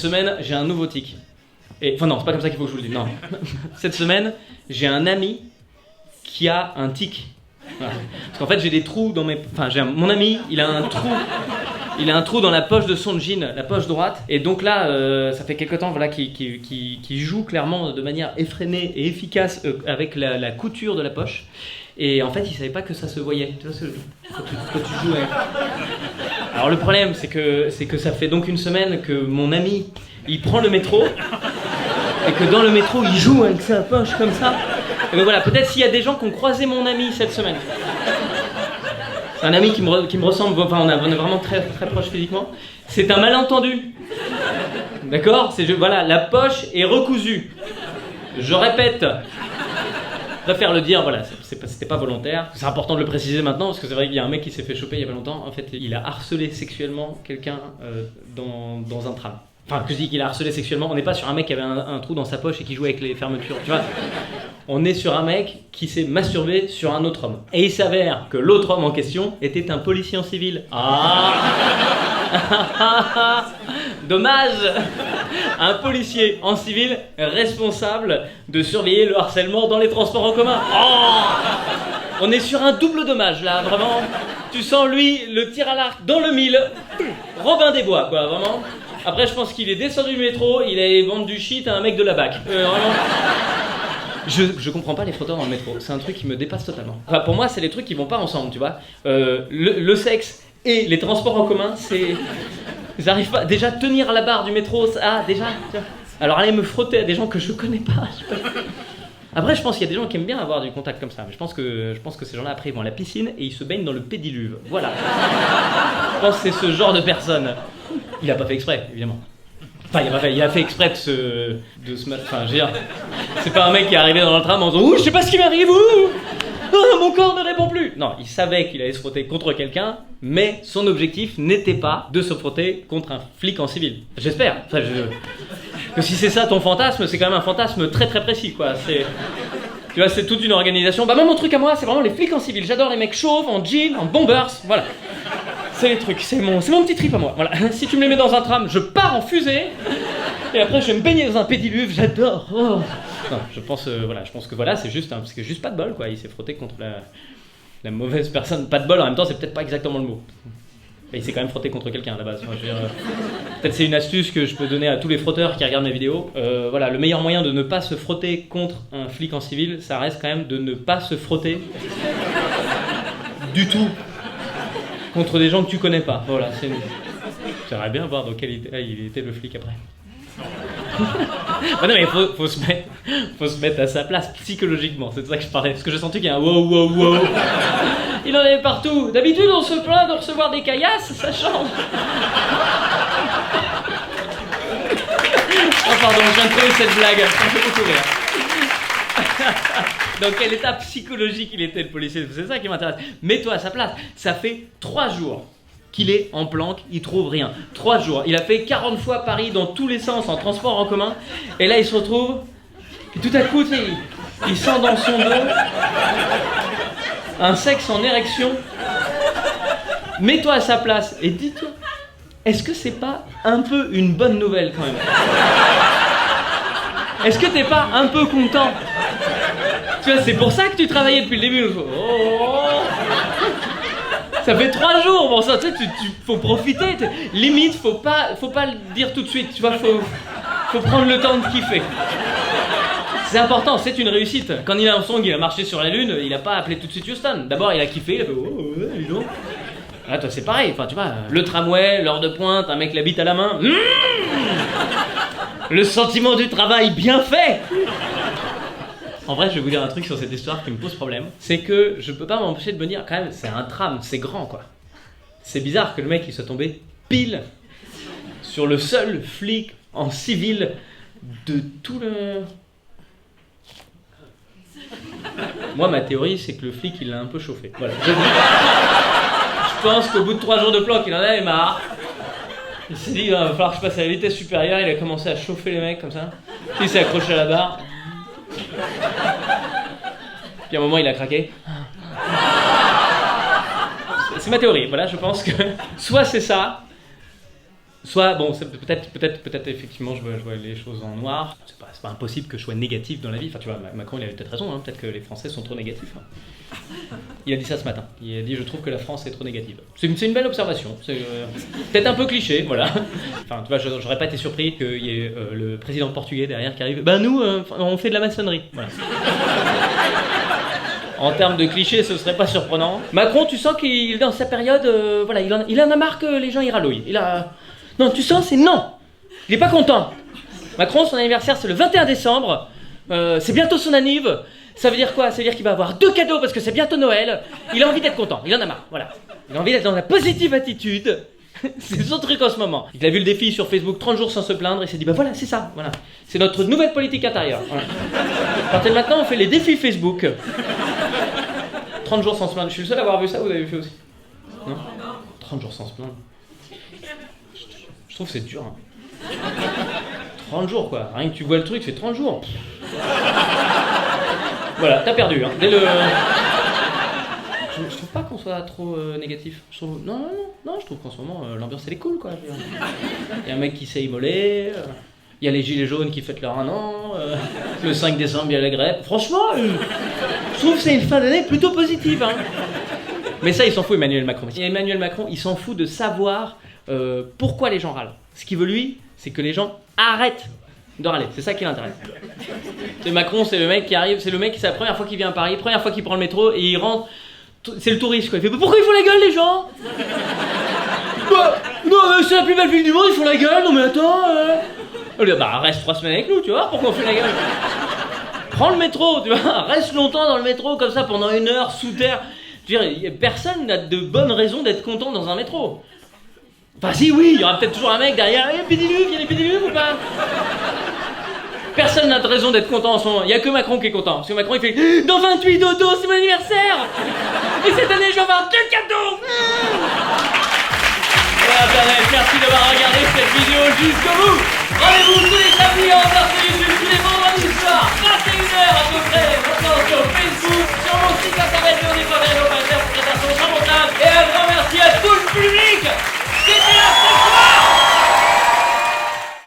semaine, j'ai un nouveau tic. Enfin non, c'est pas comme ça qu'il faut que je vous le dise, non. Cette semaine, j'ai un ami qui a un tic. Voilà. Parce qu'en fait, j'ai des trous dans mes... Enfin, mon ami, il a un trou dans la poche de son jean, la poche droite. Et donc là, ça fait quelque temps voilà, qu'il joue clairement de manière effrénée et efficace avec la couture de la poche. Et en fait, il savait pas que ça se voyait. Tu vois, quand tu joues. Alors le problème, c'est que ça fait donc une semaine que mon ami, il prend le métro. Et que dans le métro, il joue avec sa poche comme ça. Et donc voilà, peut-être s'il y a des gens qui ont croisé mon ami cette semaine. C'est un ami qui me ressemble, enfin on est vraiment très, très proches physiquement. C'est un malentendu. D'accord ? Voilà, la poche est recousue. Je répète. Je préfère le dire, voilà, c'était pas volontaire. C'est important de le préciser maintenant, parce que c'est vrai qu'il y a un mec qui s'est fait choper il y a pas longtemps. En fait, il a harcelé sexuellement quelqu'un dans un tram. Enfin, que je dis qu'il a harcelé sexuellement, on n'est pas sur un mec qui avait un trou dans sa poche et qui jouait avec les fermetures, tu vois. On est sur un mec qui s'est masturbé sur un autre homme. Et il s'avère que l'autre homme en question était un policier en civil. Ah. Dommage. Un policier en civil responsable de surveiller le harcèlement dans les transports en commun. Oh. On est sur un double dommage là, vraiment. Tu sens lui, le tir à l'arc dans le mille. Robin des Bois, quoi, vraiment. Après, je pense qu'il est descendu du métro, il allait vendre du shit à un mec de la BAC. Vraiment. Je comprends pas les frotteurs dans le métro, c'est un truc qui me dépasse totalement. Enfin, pour moi, c'est les trucs qui vont pas ensemble, tu vois. Le sexe et les transports en commun, ils arrivent pas. Déjà, tenir la barre du métro, déjà. Tu vois. Alors, aller me frotter à des gens que je connais pas. Après, je pense qu'il y a des gens qui aiment bien avoir du contact comme ça, mais je pense que ces gens-là, après, ils vont à la piscine et ils se baignent dans le pédiluve. Voilà. Je pense que c'est ce genre de personne. Il a pas fait exprès, évidemment. Enfin, il a fait exprès de se enfin, je veux dire, c'est pas un mec qui est arrivé dans le tram en disant « Ouh, je sais pas ce qui m'arrive, mon corps ne répond plus !» Non, il savait qu'il allait se frotter contre quelqu'un, mais son objectif n'était pas de se frotter contre un flic en civil. J'espère. Enfin, que si c'est ça ton fantasme, c'est quand même un fantasme très très précis, quoi. Tu vois, c'est toute une organisation. Bah moi, mon truc à moi, c'est vraiment les flics en civil. J'adore les mecs chauves, en jean, en bombers, voilà. C'est les trucs, c'est mon petit trip à moi. Voilà. Si tu me les mets dans un tram, je pars en fusée. Et après, je vais me baigner dans un pédiluve. J'adore. Oh. Non, je pense que voilà, c'est juste pas de bol, quoi. Il s'est frotté contre la mauvaise personne. Pas de bol. En même temps, c'est peut-être pas exactement le mot. Mais il s'est quand même frotté contre quelqu'un à la base. Enfin, je veux dire, peut-être c'est une astuce que je peux donner à tous les frotteurs qui regardent mes vidéos. Voilà, le meilleur moyen de ne pas se frotter contre un flic en civil, ça reste quand même de ne pas se frotter du tout contre des gens que tu connais pas. Voilà, j'aimerais bien voir dans quel état il était le flic après. Ah non mais faut se mettre à sa place psychologiquement, c'est de ça que je parlais, parce que j'ai senti qu'il y a un wow. Il en avait partout. D'habitude on se plaint de recevoir des caillasses, ça change. Oh pardon, je viens de trouver cette blague, ça me fait beaucoup rire. Dans quel état psychologique il était le policier, c'est ça qui m'intéresse. Mets-toi à sa place, ça fait 3 jours qu'il est en planque, il trouve rien. 3 jours, il a fait 40 fois Paris dans tous les sens en transport en commun, et là il se retrouve, et tout à coup il sent dans son dos un sexe en érection. Mets-toi à sa place et dis-toi, est-ce que c'est pas un peu une bonne nouvelle quand même? Est-ce que t'es pas un peu content? Tu vois, c'est pour ça que tu travaillais depuis le début. Ça fait 3 jours, bon ça, tu sais, faut profiter. Limite, faut pas le dire tout de suite, tu vois, faut prendre le temps de kiffer. C'est important, c'est une réussite. Quand Neil Armstrong il a marché sur la Lune, il a pas appelé tout de suite Houston. D'abord, il a kiffé, il a fait dis donc. Là, toi, c'est pareil, enfin, tu vois, le tramway, l'heure de pointe, un mec la bite à la main. Le sentiment du travail bien fait. En vrai, je vais vous dire un truc sur cette histoire qui me pose problème. C'est que je peux pas m'empêcher de me dire, quand même, c'est un tram, c'est grand, quoi. C'est bizarre que le mec, il soit tombé pile sur le seul flic en civil de tout le... Moi, ma théorie, c'est que le flic, il l'a un peu chauffé. Voilà. Je pense qu'au bout de 3 jours de planque, il en avait marre. Il s'est dit, il va falloir que je passe à la vitesse supérieure. Il a commencé à chauffer les mecs comme ça. Il s'est accroché à la barre. Puis à un moment, il a craqué. C'est ma théorie. Voilà, je pense que soit c'est ça, Soit, bon, peut-être effectivement, je vois les choses en noir. C'est pas impossible que je sois négatif dans la vie. Enfin, tu vois, Macron, il avait peut-être raison. Hein. Peut-être que les Français sont trop négatifs. Hein. Il a dit ça ce matin. Il a dit, je trouve que la France est trop négative. C'est une belle observation. C'est peut-être un peu cliché, voilà. Enfin, tu vois, j'aurais pas été surpris qu'il y ait le président portugais derrière qui arrive. Ben nous, on fait de la maçonnerie. Voilà. En termes de clichés, ce serait pas surprenant. Macron, tu sens qu'il est dans sa période, voilà, il en a marre que les gens y râlouillent. Non, tu sens, c'est non. Il est pas content. Macron, son anniversaire, c'est le 21 décembre. C'est bientôt son anniv. Ça veut dire quoi? Ça veut dire qu'il va avoir 2 cadeaux parce que c'est bientôt Noël. Il a envie d'être content. Il en a marre. Voilà. Il a envie d'être dans la positive attitude. C'est son truc en ce moment. Il a vu le défi sur Facebook 30 jours sans se plaindre. Il s'est dit, bah voilà, c'est ça. Voilà. C'est notre nouvelle politique intérieure. Voilà. À partir de maintenant, on fait les défis Facebook. 30 jours sans se plaindre. Je suis le seul à avoir vu ça. Vous avez vu aussi? Non? 30 jours sans se plaindre. Je trouve que c'est dur. Hein. 30 jours quoi. Rien que tu vois le truc, c'est 30 jours. Voilà, t'as perdu. Hein. Dès le... je trouve pas qu'on soit trop négatif. Je trouve... Non, je trouve qu'en ce moment, l'ambiance elle est cool quoi. Il y a un mec qui s'est immolé. Il y a les gilets jaunes qui fêtent leur 1 an. Le 5 décembre, il y a la grève. Franchement, je trouve que c'est une fin d'année plutôt positive. Hein. Mais ça, il s'en fout, Emmanuel Macron. Et Emmanuel Macron, il s'en fout de savoir pourquoi les gens râlent. Ce qu'il veut, lui, c'est que les gens arrêtent de râler. C'est ça qui l'intéresse. Et Macron, c'est le mec qui arrive, c'est la première fois qu'il vient à Paris, première fois qu'il prend le métro, et il rentre. C'est le touriste, quoi. Il fait, pourquoi ils font la gueule, les gens? Non, c'est la plus belle ville du monde, ils font la gueule, non mais attends. Bah, reste 3 semaines avec nous, tu vois, pourquoi on fait la gueule? Prends le métro, tu vois, reste longtemps dans le métro, comme ça, pendant 1 heure, sous terre. Je veux dire, personne n'a de bonnes raisons d'être content dans un métro. Enfin si, oui, il y aura peut-être toujours un mec derrière, pédiluve, il y a des pédiluves ou pas? Personne n'a de raison d'être content en ce moment, il n'y a que Macron qui est content. Parce que Macron il fait, dans 28 dodo, c'est mon anniversaire. Et cette année, je vais avoir 2 cadeaux. Voilà, planète, merci d'avoir regardé cette vidéo jusqu'au bout. Rendez-vous tous les samedis en place de YouTube, tous les vendredis soirs, 21h à peu près, maintenant sur Facebook.